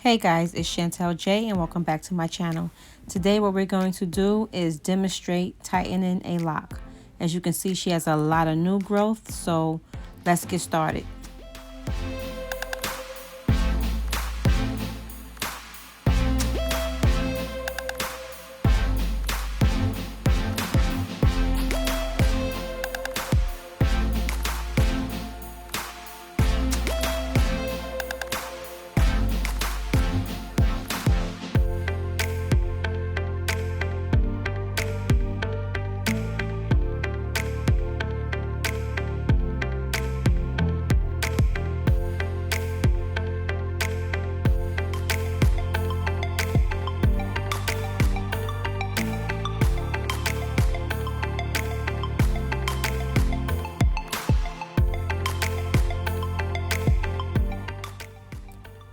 Hey guys, it's Chantel J and welcome back to my channel. Today what we're going to do is demonstrate tightening a lock. As you can see, she has a lot of new growth, so let's get started.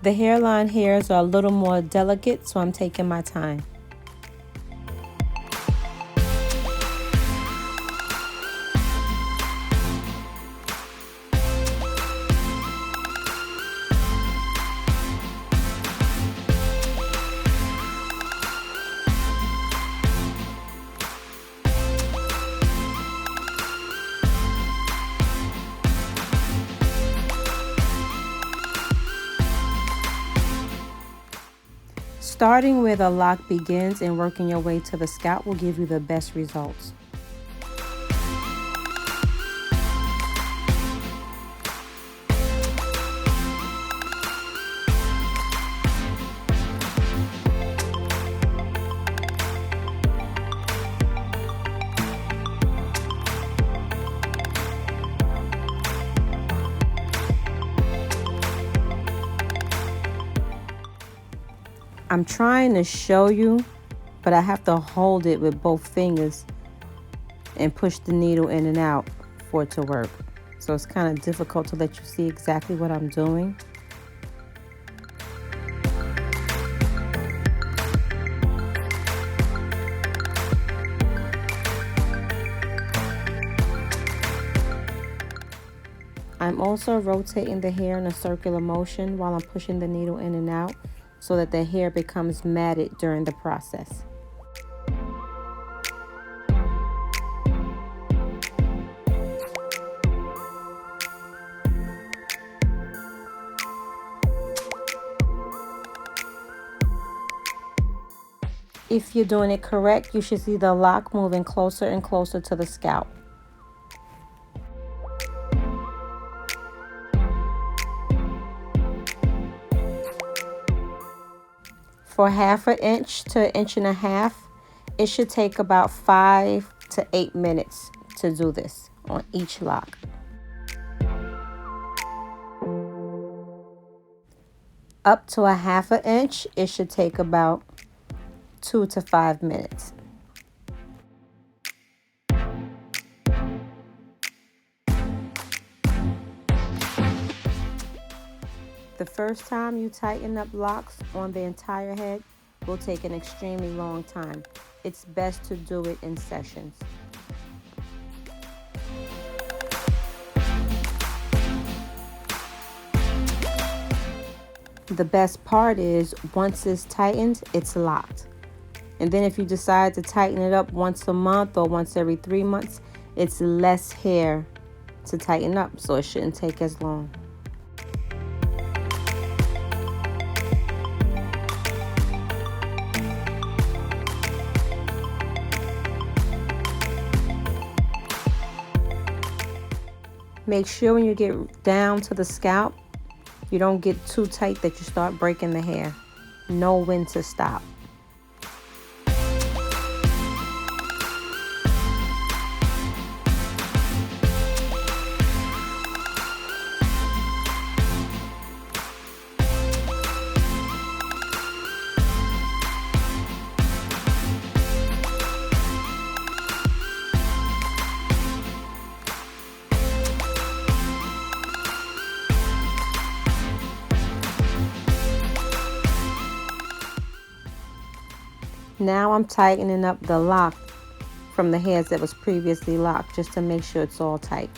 The hairline hairs are a little more delicate, so I'm taking my time. Starting where the lock begins and working your way to the scalp will give you the best results. I'm trying to show you, but I have to hold it with both fingers and push the needle in and out for it to work. So it's kind of difficult to let you see exactly what I'm doing. I'm also rotating the hair in a circular motion while I'm pushing the needle in and out, so that the hair becomes matted during the process. If you're doing it correct, you should see the lock moving closer and closer to the scalp. For 1/2 inch to 1.5 inches, it should take about 5 to 8 minutes to do this on each lock. Up to 1/2 inch, it should take about 2 to 5 minutes. The first time you tighten up locks on the entire head will take an extremely long time. It's best to do it in sessions. The best part is once it's tightened, it's locked. And then if you decide to tighten it up once a month or once every 3 months, it's less hair to tighten up, so it shouldn't take as long. Make sure when you get down to the scalp, you don't get too tight that you start breaking the hair. Know when to stop. Now I'm tightening up the lock from the hairs that was previously locked, just to make sure it's all tight.